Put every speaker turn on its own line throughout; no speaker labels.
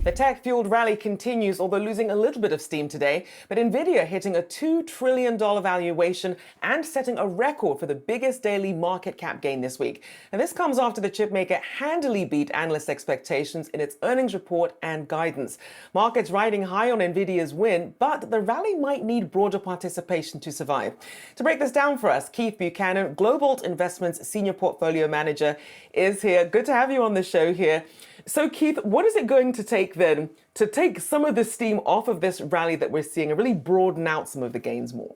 The tech-fueled rally continues, although losing a little bit of steam today. But Nvidia hitting a $2 trillion valuation and setting a record for the biggest daily market cap gain this week. And this comes after the chipmaker handily beat analyst expectations in its earnings report and guidance. Markets riding high on Nvidia's win, but the rally might need broader participation to survive. To break this down for us, Keith Buchanan, GLOBALT Investments Senior Portfolio Manager, is here. Good to have you on the show here. So, Keith, what is it going to take then to take some of the steam off of this rally that we're seeing and really broaden out some of the gains more?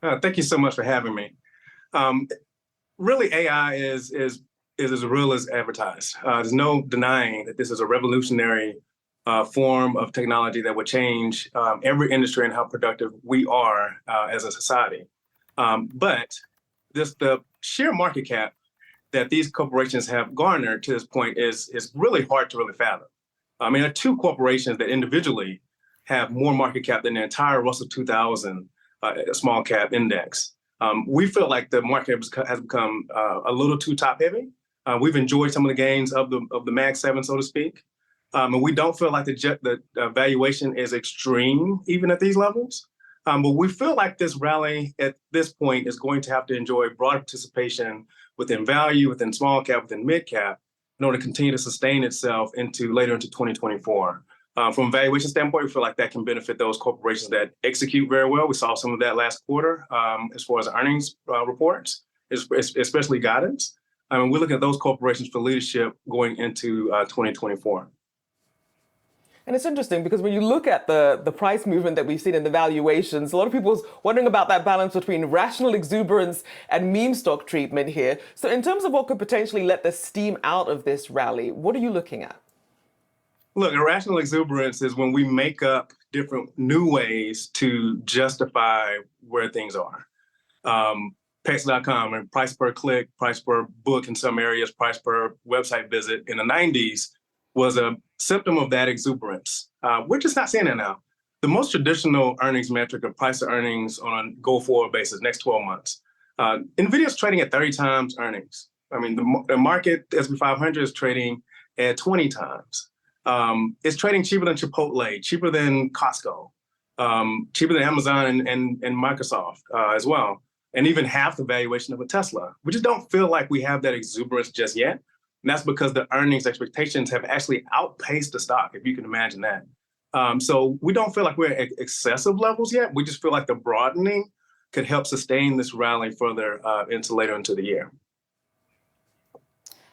Thank you so much for having me. Really, AI is as real as advertised. There's no denying that this is a revolutionary form of technology that would change every industry and how productive we are as a society. But the sheer market cap that these corporations have garnered to this point is really hard to really fathom. I mean, there are two corporations that individually have more market cap than the entire Russell 2000 small cap index. We feel like the market has become a little too top heavy. We've enjoyed some of the gains of the Mag 7, so to speak. And we don't feel like the valuation is extreme even at these levels. But we feel like this rally at this point is going to have to enjoy broad participation within value, within small cap, within mid cap, in order to continue to sustain itself later into 2024. From a valuation standpoint, we feel like that can benefit those corporations that execute very well. We saw some of that last quarter as far as earnings reports, especially guidance. I mean, we look at those corporations for leadership going into 2024.
And it's interesting because when you look at the price movement that we've seen in the valuations, a lot of people's wondering about that balance between rational exuberance and meme stock treatment here. So in terms of what could potentially let the steam out of this rally, what are you looking at?
Look, irrational exuberance is when we make up different new ways to justify where things are. Pex.com and price per click, price per book in some areas, price per website visit in the 90s was a symptom of that exuberance. We're just not seeing that now. The most traditional earnings metric of price to earnings on a go-forward basis, next 12 months. Nvidia is trading at 30 times earnings. I mean, the market, S&P 500 is trading at 20 times. It's trading cheaper than Chipotle, cheaper than Costco, cheaper than Amazon and Microsoft as well, and even half the valuation of a Tesla. We just don't feel like we have that exuberance just yet. And that's because the earnings expectations have actually outpaced the stock, if you can imagine that. So we don't feel like we're at excessive levels yet. We just feel like the broadening could help sustain this rally further later into the year.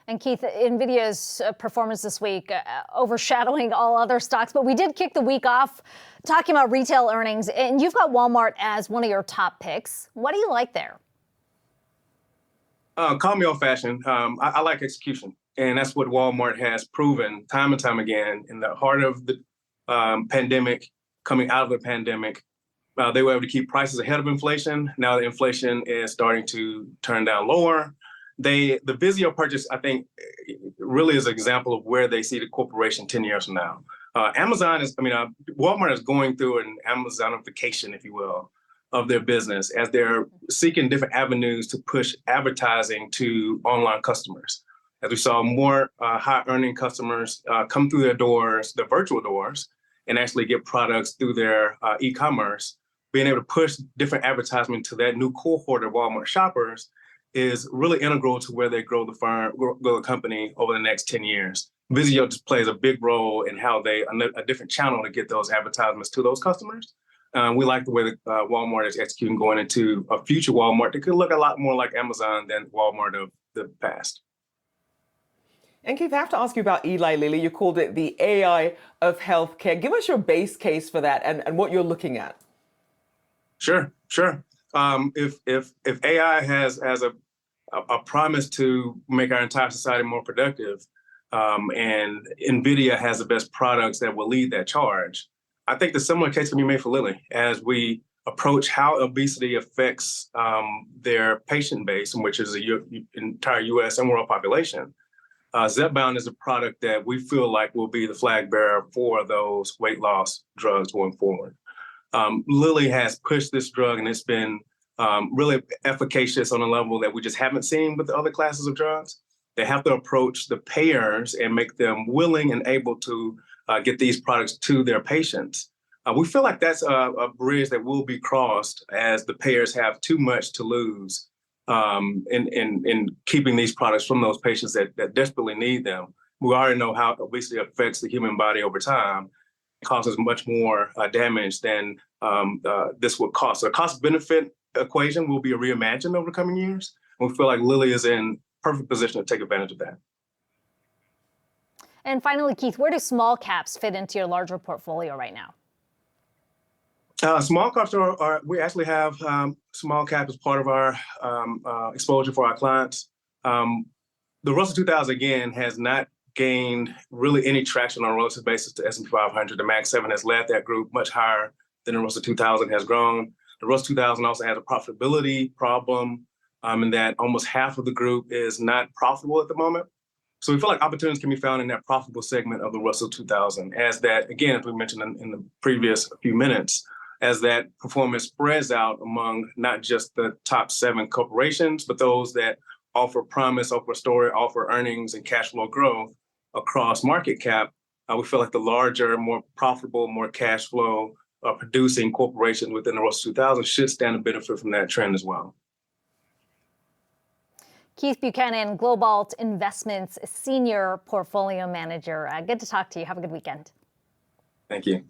And Keith, Nvidia's performance this week overshadowing all other stocks, but we did kick the week off talking about retail earnings, and you've got Walmart as one of your top picks. What do you like there?
Call me old-fashioned. I like execution, and that's what Walmart has proven time and time again. In the heart of the pandemic, coming out of the pandemic, they were able to keep prices ahead of inflation. Now the inflation is starting to turn down lower. The Vizio purchase, I think, really is an example of where they see the corporation 10 years from now. Walmart is going through an Amazonification, if you will, of their business as they're seeking different avenues to push advertising to online customers. As we saw more high-earning customers come through their doors, the virtual doors, and actually get products through their e-commerce, being able to push different advertisement to that new cohort of Walmart shoppers is really integral to where they grow the company over the next 10 years. Vizio just plays a big role in how a different channel to get those advertisements to those customers. We like the way that Walmart is executing going into a future Walmart that could look a lot more like Amazon than Walmart of the past.
And Keith, I have to ask you about Eli Lilly. You called it the AI of healthcare. Give us your base case for that and what you're looking at. Sure.
If AI has a promise to make our entire society more productive, and Nvidia has the best products that will lead that charge, I think the similar case can be made for Lilly as we approach how obesity affects their patient base, which is the entire U.S. and world population. Zepbound is a product that we feel like will be the flag bearer for those weight loss drugs going forward. Lilly has pushed this drug, and it's been really efficacious on a level that we just haven't seen with the other classes of drugs. They have to approach the payers and make them willing and able to get these products to their patients. We feel like that's a bridge that will be crossed as the payers have too much to lose in keeping these products from those patients that desperately need them. We already know how obesity affects the human body over time. It causes much more damage than this would cost. So the cost-benefit equation will be reimagined over the coming years. And we feel like Lilly is in perfect position to take advantage of that.
And finally, Keith, where do small caps fit into your larger portfolio right now?
Small caps we actually have small cap as part of our exposure for our clients. The Russell 2000, again, has not gained really any traction on a relative basis to S&P 500. The Mag 7 has led that group much higher than the Russell 2000 has grown. The Russell 2000 also has a profitability problem in that almost half of the group is not profitable at the moment. So we feel like opportunities can be found in that profitable segment of the Russell 2000 as that, again, as we mentioned in the previous few minutes, as that performance spreads out among not just the top 7 corporations, but those that offer promise, offer story, offer earnings and cash flow growth across market cap. We feel like the larger, more profitable, more cash flow producing corporations within the Russell 2000 should stand to benefit from that trend as well.
Keith Buchanan, GLOBALT Investments Senior Portfolio Manager. Good to talk to you. Have a good weekend.
Thank you.